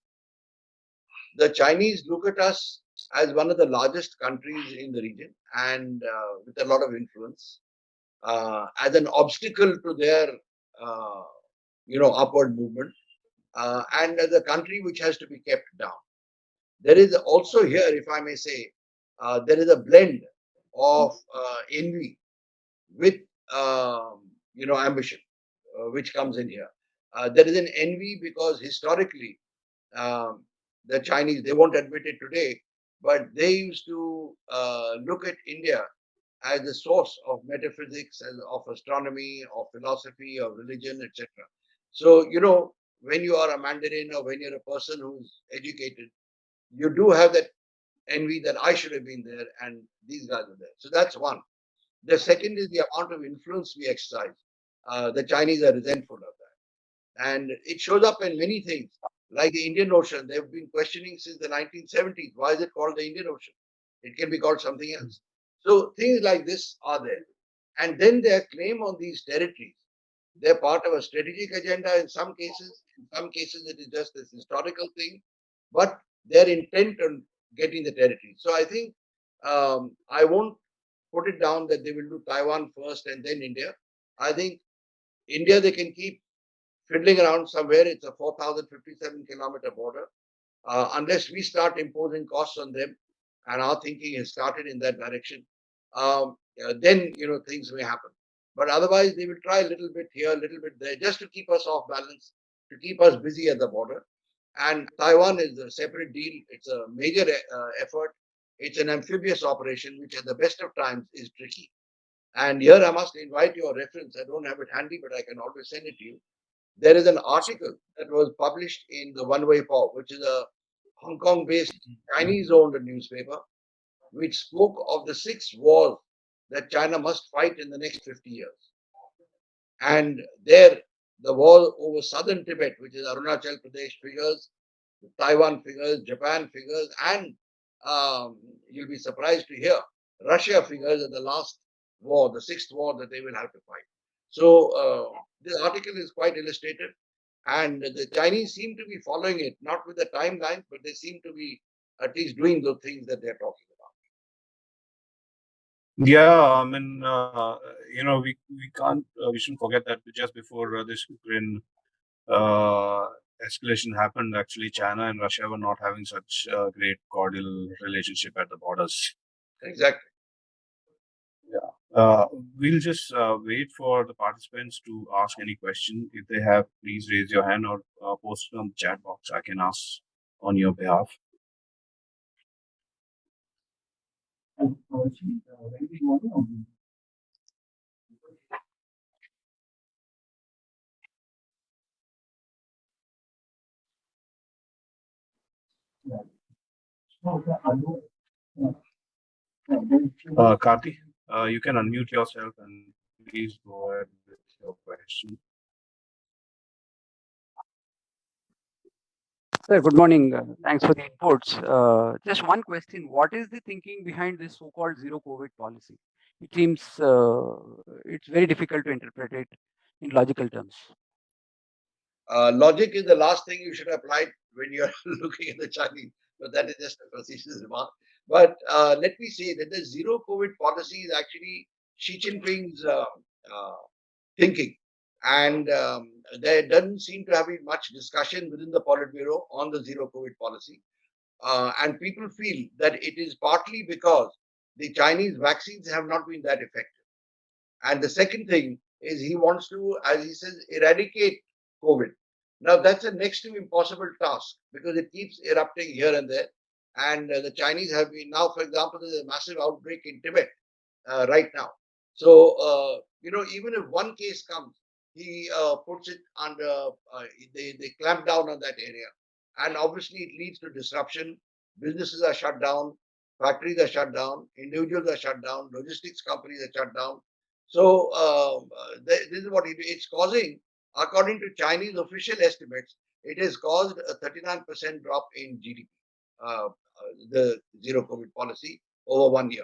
The Chinese look at us as one of the largest countries in the region and with a lot of influence as an obstacle to their, upward movement and as a country which has to be kept down. There is also here, if I may say, there is a blend of envy with, ambition, which comes in here. There is an envy because historically, um, the Chinese, they won't admit it today, but they used to look at India as a source of metaphysics, as of astronomy, of philosophy, of religion, etc. So, when you are a Mandarin or when you're a person who's educated, you do have that envy that I should have been there and these guys are there. So that's one. The second is the amount of influence we exercise. The Chinese are resentful of that. And it shows up in many things, like the Indian Ocean. They've been questioning since the 1970s. Why is it called the Indian Ocean? It can be called something else. So things like this are there. And then their claim on these territories. They're part of a strategic agenda in some cases. In some cases, it is just this historical thing. But their intent on getting the territory. So I think I won't put it down that they will do Taiwan first and then India. I think India, they can keep fiddling around somewhere. It's a 4,057-kilometer border. Unless we start imposing costs on them, and our thinking has started in that direction, then things may happen. But otherwise, they will try a little bit here, a little bit there, just to keep us off balance, to keep us busy at the border. And Taiwan is a separate deal. It's a major effort. It's an amphibious operation, which at the best of times is tricky. And here I must invite your reference. I don't have it handy, but I can always send it to you. There is an article that was published in the One Way Paw, which is a Hong Kong based Chinese owned newspaper, which spoke of the 6 wars that China must fight in the next 50 years. And there, the war over southern Tibet, which is Arunachal Pradesh, figures, Taiwan figures, Japan figures, and you'll be surprised to hear Russia figures at the last war, the 6th war that they will have to fight. So this article is quite illustrative, and the Chinese seem to be following it, not with the timelines, but they seem to be at least doing the things that they're talking about.
Yeah, I mean, we can't, we shouldn't forget that just before this Ukraine escalation happened, actually China and Russia were not having such a great cordial relationship at the borders.
Exactly.
Uh, we'll just wait for the participants to ask any question. If they have, please raise your hand or post it on the chat box. I can ask on your behalf. Karthi, you can unmute yourself and please go ahead with your question.
Sir, good morning. Thanks for the inputs. Just one question. What is the thinking behind this so-called zero COVID policy? It seems it's very difficult to interpret it in logical terms.
Logic is the last thing you should apply when you're looking at the Chinese, but that is just a facetious remark. But let me say that the zero COVID policy is actually Xi Jinping's thinking. And there doesn't seem to have been much discussion within the Politburo on the zero COVID policy. And people feel that it is partly because the Chinese vaccines have not been that effective. And the second thing is he wants to, as he says, eradicate COVID. Now, that's a next to impossible task because it keeps erupting here and there. And the Chinese have been now, for example, there's a massive outbreak in Tibet right now. So, even if one case comes, he puts it under, they clamp down on that area. And obviously, it leads to disruption. Businesses are shut down, factories are shut down, individuals are shut down, logistics companies are shut down. So, this is what it's causing, according to Chinese official estimates, it has caused a 39% drop in GDP, the zero COVID policy over 1 year.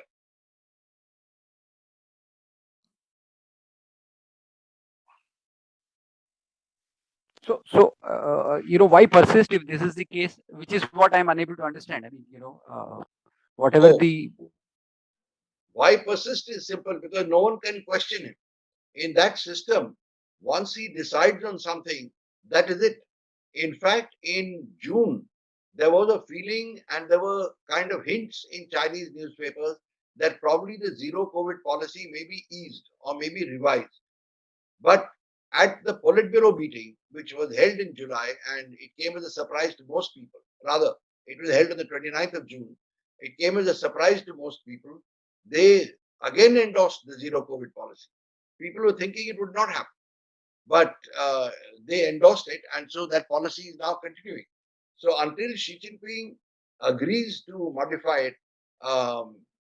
So why persist if this is the case, which is what I'm unable to understand. I mean, whatever the.
Why persist is simple because no one can question him. In that system, once he decides on something, that is it. In fact, in June, there was a feeling and there were kind of hints in Chinese newspapers that probably the zero COVID policy may be eased or maybe revised. But at the Politburo meeting, which was held in July, and it came as a surprise to most people, rather, it was held on the 29th of June. It came as a surprise to most people. They again endorsed the zero COVID policy. People were thinking it would not happen, but they endorsed it, and so that policy is now continuing. So until Xi Jinping agrees to modify it,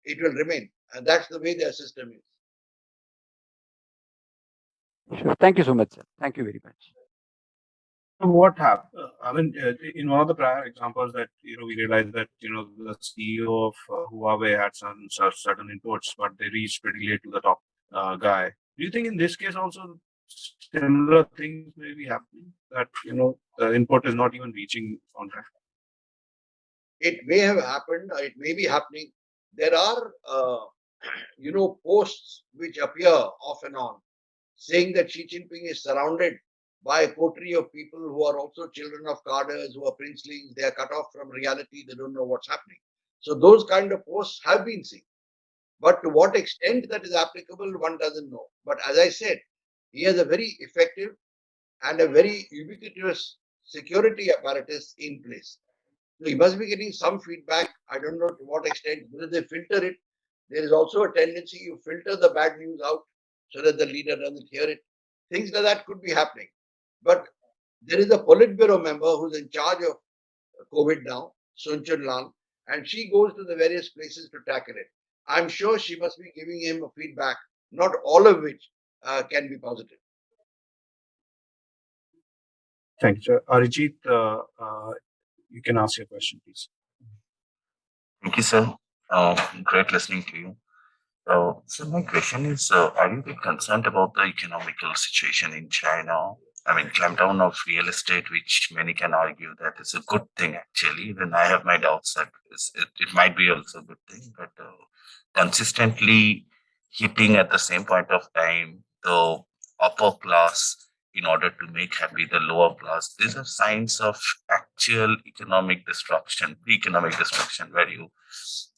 it will remain, and that's the way their system is.
Sure. Thank you so much, sir. Thank you very much.
What happened? I mean, in one of the prior examples that we realized that the CEO of Huawei had some certain inputs, but they reached pretty late to the top guy. Do you think in this case also similar things may be happening? That the input is not even reaching on time.
It may have happened. It may be happening. There are posts which appear off and on, saying that Xi Jinping is surrounded by a coterie of people who are also children of cadres, who are princelings. They are cut off from reality. They don't know what's happening. So those kind of posts have been seen. But to what extent that is applicable, one doesn't know. But as I said, he has a very effective and a very ubiquitous security apparatus in place. So he must be getting some feedback. I don't know to what extent. Whether they filter it, there is also a tendency you filter the bad news out so that the leader doesn't hear it. Things like that could be happening. But there is a Politburo member who's in charge of COVID now, Sun Chun-lan, and she goes to the various places to tackle it. I'm sure she must be giving him a feedback, not all of which can be positive.
Thank you, sir. Arijit, you can ask your question, please.
Thank you, sir. Great listening to you. So my question is, are you a bit concerned about the economical situation in China? I mean, clampdown of real estate, which many can argue that is a good thing actually. Then I have my doubts that it might be also a good thing, but consistently hitting at the same point of time the upper class in order to make happy the lower class. These are signs of actual economic destruction, economic destruction, where you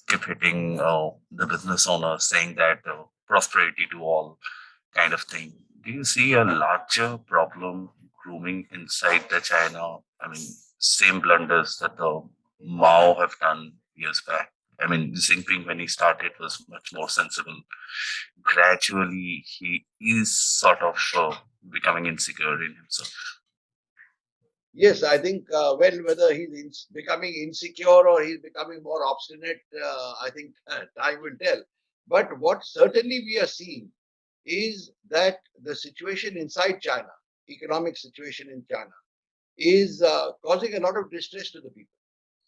keep hitting the business owner, saying that prosperity to all kind of thing. Do you see a larger problem grooming inside the China? I mean, same blunders that the Mao have done years back. I mean, Xi Jinping, when he started, was much more sensible. Gradually, he is sort of becoming insecure in himself.
Yes, I think, well, whether he's becoming insecure or he's becoming more obstinate, I think time will tell. But what certainly we are seeing is that the situation inside China, economic situation in China, is causing a lot of distress to the people.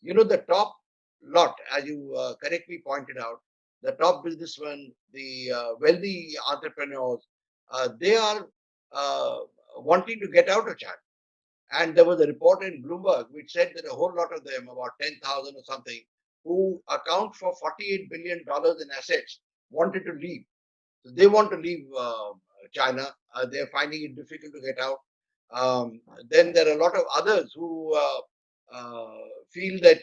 You know, the top lot, as you correctly pointed out, the top businessmen, the wealthy entrepreneurs, they are uh, wanting to get out of China. And there was a report in Bloomberg which said that a whole lot of them, about 10,000 or something, who account for $48 billion in assets, wanted to leave. So they want to leave China. They're finding it difficult to get out. Then there are a lot of others who uh, feel that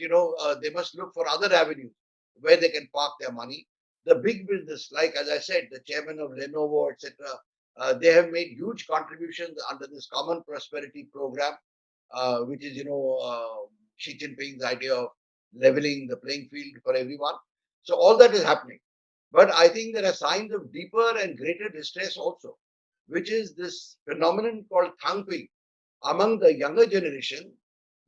they must look for other avenues where they can park their money. The big business, like as I said, the chairman of Lenovo, etc., they have made huge contributions under this Common Prosperity Program, which is Xi Jinping's idea of leveling the playing field for everyone. So all that is happening. But I think there are signs of deeper and greater distress also, which is this phenomenon called thankping among the younger generation,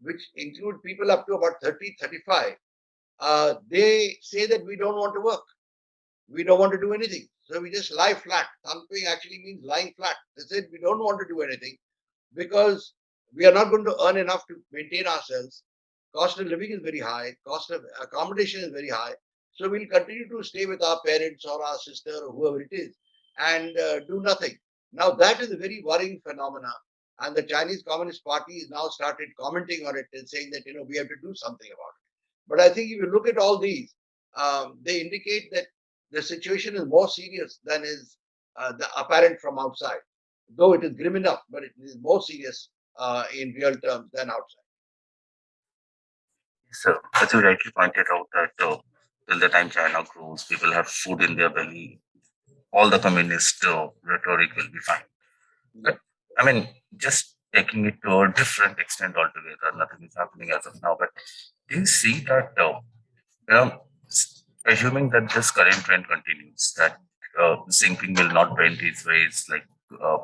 which include people up to about 30, 35. They say that we don't want to work. We don't want to do anything. So we just lie flat. Thankping actually means lying flat. They said we don't want to do anything because we are not going to earn enough to maintain ourselves. Cost of living is very high, cost of accommodation is very high. So we'll continue to stay with our parents or our sister or whoever it is and do nothing. Now, that is a very worrying phenomena. And the Chinese Communist Party has now started commenting on it and saying that, we have to do something about it. But I think if you look at all these, they indicate that the situation is more serious than is the apparent from outside. Though it is grim enough, but it is more serious in real terms than outside.
So, as you rightly pointed out, that till the time China grows, people have food in their belly, all the communist rhetoric will be fine.
Yeah.
But I mean, just taking it to a different extent altogether, nothing is happening as of now. But do you see that, assuming that this current trend continues, that zinking will not bend its ways, like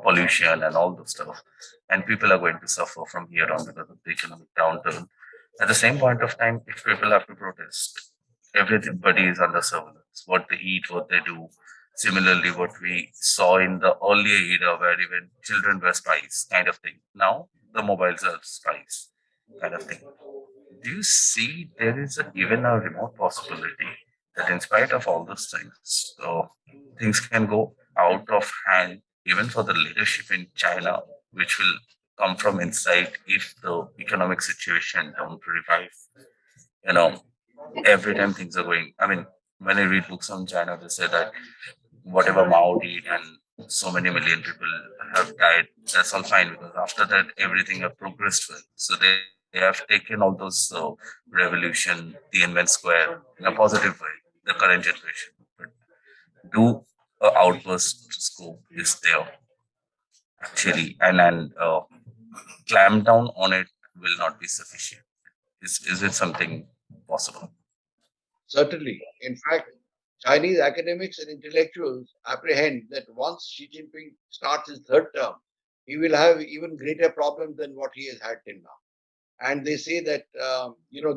pollution and all those stuff, and people are going to suffer from here on because of the economic downturn. At the same point of time, if people have to protest, everybody is under surveillance. What they eat, what they do. Similarly, what we saw in the earlier era, where even children were spies, kind of thing. Now the mobiles are spies, kind of thing. Do you see there is even a remote possibility that, in spite of all those things, things can go out of hand, even for the leadership in China, which will come from inside if the economic situation don't revive? You know, every time things are going. I mean, when I read books on China, they say that whatever Mao did and so many million people have died, that's all fine because after that everything have progressed well. So they have taken all those revolution, Tiananmen Square in a positive way, the current generation. But do outburst scope is there actually, and clamp down on it will not be sufficient. Is it something possible?
Certainly. In fact, Chinese academics and intellectuals apprehend that once Xi Jinping starts his third term, he will have even greater problems than what he has had till now. And they say that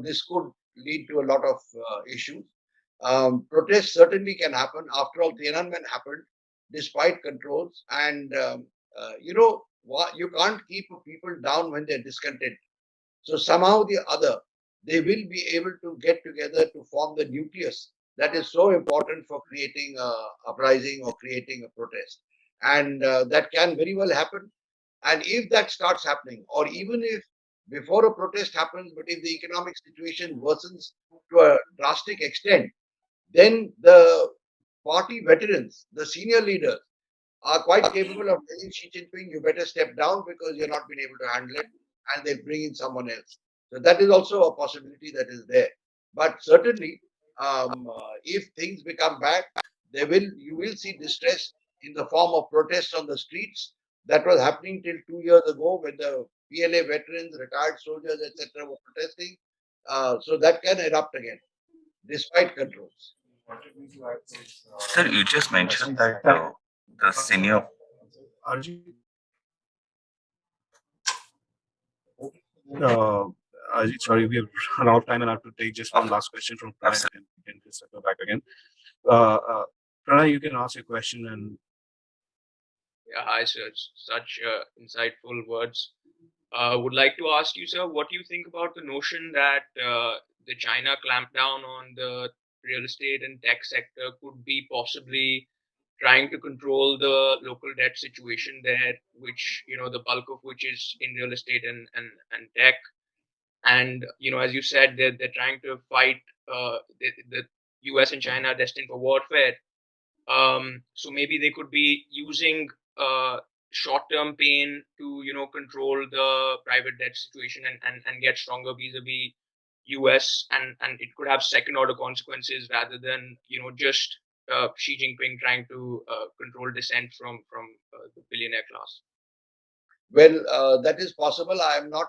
this could lead to a lot of issues. Protests certainly can happen. After all, Tiananmen happened despite controls, and you can't keep people down when they're discontent. So somehow the other, they will be able to get together to form the nucleus that is so important for creating a uprising or creating a protest, and that can very well happen. And if that starts happening, or even if before a protest happens, but if the economic situation worsens to a drastic extent, then the party veterans, the senior leaders, are quite capable of telling Xi Jinping, you better step down because you're not been able to handle it, and they'll bring in someone else. So that is also a possibility that is there. But certainly, if things become bad, you will see distress in the form of protests on the streets. That was happening till 2 years ago when the PLA veterans, retired soldiers, etc., were protesting. So that can erupt again, despite controls.
Sir, you just mentioned that the senior.
Arjun, uh, Ajit, sorry, we have run out of time and I have to take just one last question from Pranay and we can just circle back again. Pranay, you can ask your question and
Yeah, hi, sir. Such insightful words. Would like to ask you, sir, what do you think about the notion that the China clampdown on the real estate and tech sector could be possibly trying to control the local debt situation there, which, the bulk of which is in real estate and tech. And, as you said, they're trying to fight the US and China are destined for warfare. So maybe they could be using short-term pain to control the private debt situation and get stronger vis-a-vis US, and it could have second-order consequences rather than just Xi Jinping trying to control dissent from the billionaire class.
Well, that is possible. I am not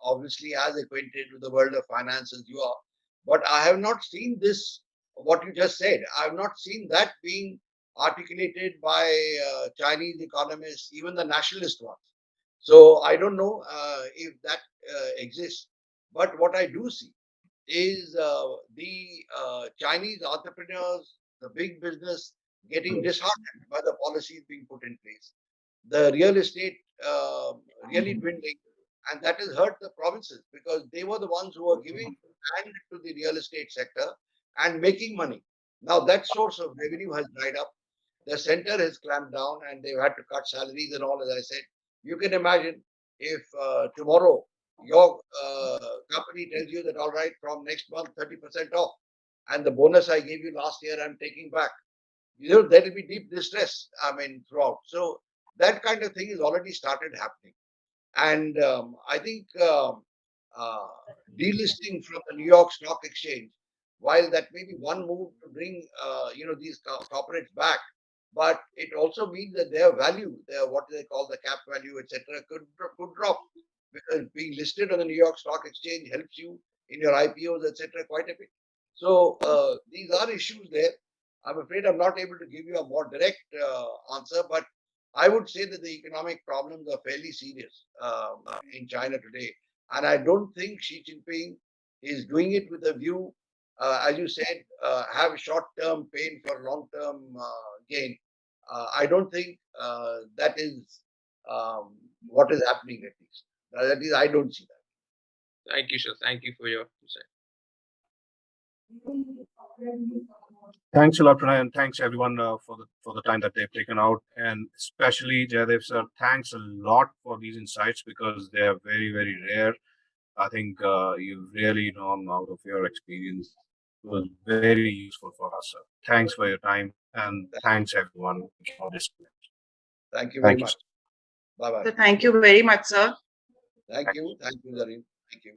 obviously as acquainted with the world of finance as you are, but I have not seen this, what you just said. I have not seen that being articulated by Chinese economists, even the nationalist ones. So I don't know if that exists. But what I do see is the Chinese entrepreneurs, the big business, getting disheartened by the policies being put in place. The real estate really dwindling, and that has hurt the provinces because they were the ones who were giving land to the real estate sector and making money. Now that source of revenue has dried up. The center has clamped down and they've had to cut salaries and all, as I said. You can imagine if tomorrow your company tells you that, all right, from next month, 30% off, and the bonus I gave you last year, I'm taking back. There will be deep distress, throughout. So that kind of thing has already started happening. And I think uh, delisting from the New York Stock Exchange, while that may be one move to bring these corporates back, but it also means that their value, their what they call the cap value, etc., could drop because being listed on the New York Stock Exchange helps you in your IPOs, etc., quite a bit. So these are issues there. I'm afraid I'm not able to give you a more direct answer, but I would say that the economic problems are fairly serious in China today. And I don't think Xi Jinping is doing it with a view, as you said, have short term pain for long term gain. I don't think that is what is happening, at least. At least I don't see that.
Thank you, sir. Thank you for your insight.
thanks a lot, Pranay, and thanks everyone for the time that they've taken out, and especially Jayadev sir. Thanks a lot for these insights because they are very very rare. I think you've really known out of your experience. It was very useful for us, sir. Thanks for your time and thanks everyone for this.
Thank you very
Thank you,
much.
sir.
Bye bye.
So thank you very much, sir.
Thank you. Thank you, Zareen. Thank you.